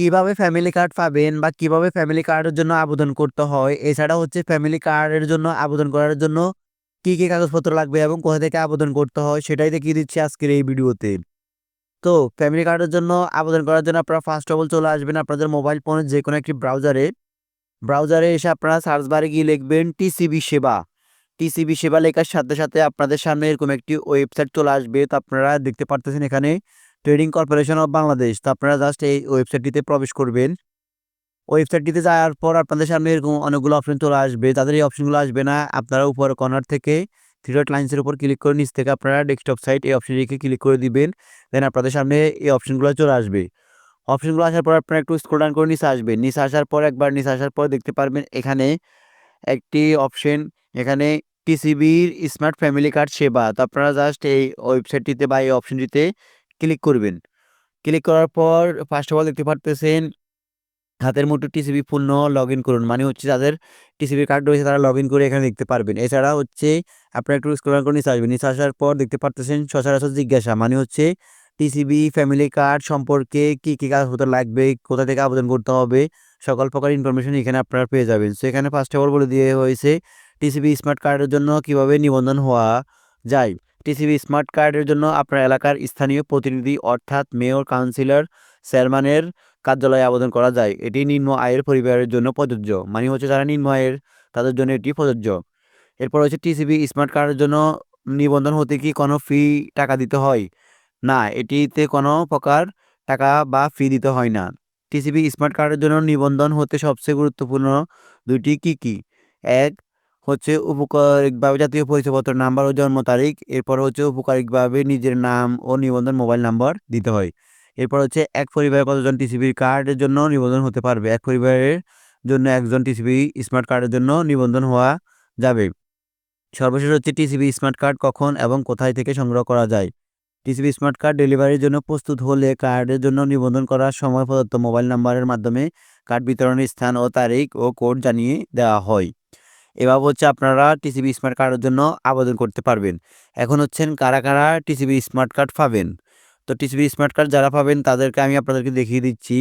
কিভাবে family card পাবেন বা কিভাবে ফ্যামিলি কার্ডের জন্য আবেদন করতে হয়, এছাড়া হচ্ছে ফ্যামিলি কার্ডের জন্য আবেদন করার জন্য কি কি কাগজপত্র লাগবে এবং কোথা থেকে আবেদন করতে হয় সেটাই দেখিয়ে দিচ্ছি আজকের এই ভিডিওতে। তো ফ্যামিলি কার্ডের জন্য আবেদন করার জন্য আপনারা ফার্স্ট অফ অল চলে আসবেন আপনাদের মোবাইল ফোনের যে কোনো একটি ব্রাউজারে এসে আপনারা সার্চ বারে গিয়ে লিখবেন টিসিবি সেবা। টিসিবি সেবা লেখার সাথে সাথে আপনাদের সামনে এরকম একটি ওয়েবসাইট চলে আসবে। তো আপনারা দেখতে পারতেছেন এখানে ট্রেডিং কর্পোরেশন অফ বাংলাদেশ। তো আপনারা জাস্ট এই ওয়েবসাইটটিতে প্রবেশ করবেন। ওয়েবসাইটটিতে যাওয়ার পর আপনাদের সামনে এরকম অনেকগুলো অপশন চলে আসবে। তাদের এই অপশনগুলো আসবে না, আপনারা উপর কর্নার থেকে থ্রি ডট লাইনসের উপর ক্লিক করে নিচ থেকে আপনারা ডেস্কটপ সাইট এই অপশনটিকে ক্লিক করে দিবেন। দেন আপনাদের সামনে এই অপশনগুলো চলে আসবে। অপশনগুলো আসার পর আপনারা একটু স্ক্রল ডাউন করে নিচে আসবেন। নিচে আসার পর নিচে আসার পর দেখতে পারবেন এখানে একটি অপশন, এখানে টিসিবির স্মার্ট ফ্যামিলি কার্ড সেবা। তো আপনারা জাস্ট এই ওয়েবসাইটটিতে বা এই অপশনটিতে ক্লিক করবেন। ক্লিক করার পর ফার্স্ট অফ অল দেখতে পারতেছেন হাতের মুঠো টিসিবি পূর্ণ লগ ইন করুন, মানে হচ্ছে যাদের টিসিবি কার্ড রয়েছে তারা লগ ইন করে এখানে দেখতে পারবেন। এছাড়া হচ্ছে আপনারা একটু স্ক্রল ডাউন করে নিচে আসবেন। নিচে আসার পর দেখতে পারতেছেন সচরাচর জিজ্ঞাসা, মানে হচ্ছে টিসিবি ফ্যামিলি কার্ড সম্পর্কে কি কি কাগজপত্র লাগবে, কোথা থেকে আবেদন করতে হবে, সকল প্রকার ইনফরমেশন এখানে আপনারা পেয়ে যাবেন। সো এখানে ফার্স্ট অফ অল বলে দিয়ে হয়েছে টিসিবি স্মার্ট কার্ডের জন্য কিভাবে নিবন্ধন হওয়া যায়। টিসিবি স্মার্ট কার্ডের জন্য আপনার এলাকার স্থানীয় প্রতিনিধি অর্থাৎ মেয়র, কাউন্সিলর, চেয়ারম্যানের কার্যালয়ে আবেদন করা যায়। এটি নিম্ন আয়ের পরিবারের জন্য প্রযোজ্য, মানে হচ্ছে যারা নিম্ন আয়ের তাদের জন্য এটি প্রযোজ্য। এরপর হচ্ছে টিসিবি স্মার্ট কার্ডের জন্য নিবন্ধন হতে কি কোনো টাকা দিতে হয়? না, এটিতে কোনো প্রকার টাকা বা ফি দিতে হয় না। টিসিবি স্মার্ট কার্ডের জন্য নিবন্ধন হতে সবচেয়ে গুরুত্বপূর্ণ দুইটি কি? এক হচ্ছে উপকারিকভাবে জাতীয় পরিচয়পত্র নাম্বার ও জন্ম তারিখ। এরপর হচ্ছে উপকারিকভাবে নিজের নাম ও নিবন্ধন মোবাইল নাম্বার দিতে হয়। এরপর হচ্ছে এক পরিবারে কতজন টিসিবি কার্ডের জন্য নিবন্ধন হতে পারবে? এক পরিবারের জন্য একজন টিসিবি স্মার্ট কার্ডের জন্য নিবন্ধন হওয়া যাবে। সর্বশেষ হচ্ছে টিসিবি স্মার্ট কার্ড কখন এবং কোথায় থেকে সংগ্রহ করা যায়। টিসিবি স্মার্ট কার্ড ডেলিভারির জন্য প্রস্তুত হলে কার্ডের জন্য নিবন্ধন করার সময় প্রদত্ত মোবাইল নাম্বারের মাধ্যমে কার্ড বিতরণের স্থান ও তারিখ ও কোড জানিয়ে দেওয়া হয়। এভাবে হচ্ছে আপনারা টিসিবি স্মার্ট কার্ডের জন্য আবেদন করতে পারবেন। এখন হচ্ছেন কারা কারা টিসিবি স্মার্ট কার্ড পাবেন। তো টিসিবি স্মার্ট কার্ড যারা পাবেন তাদেরকে আমি আপনাদেরকে দেখিয়ে দিচ্ছি।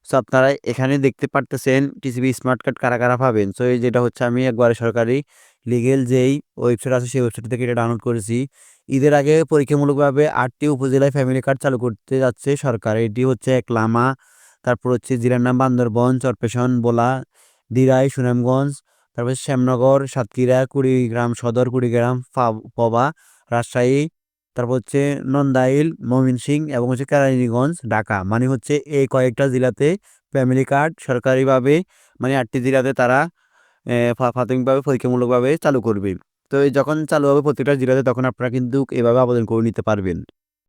সো আপনারা এখানে দেখতে পারতেছেন টিসিবি স্মার্ট কার্ড কারা কারা পাবেন। সো এই যেটা হচ্ছে আমি একবারে সরকারি লিগেল যেই ওয়েবসাইট আছে সেই ওয়েবসাইট থেকে এটা ডাউনলোড করেছি। ঈদের আগে পরীক্ষামূলকভাবে 8টি উপজেলায় ফ্যামিলি কার্ড চালু করতে যাচ্ছে সরকার। এটি হচ্ছে এক লামা, তারপর হচ্ছে জেলার নাম বান্দরবন, চরপেশন, বোলা, দিরাই, সুনামগঞ্জ, তারপর শ্যামনগর, সাতক্ষীরা, কুড়িগ্রাম সদর, কুড়িগ্রাম, পবা, রাজশাহী, তারপর হচ্ছে নন্দাইল, ময়মনসিংহ এবং হচ্ছে কেরানীগঞ্জ, ঢাকা। মানে হচ্ছে এই কয়েকটা জেলাতে ফ্যামিলি কার্ড সরকারিভাবে, মানে 8টি জেলাতে তারা প্রাথমিকভাবে পরীক্ষামূলকভাবে চালু করবে। তো এই যখন চালু হবে প্রত্যেকটা জেলাতে তখন আপনারা কিন্তু এভাবে আবেদন করে নিতে পারবেন।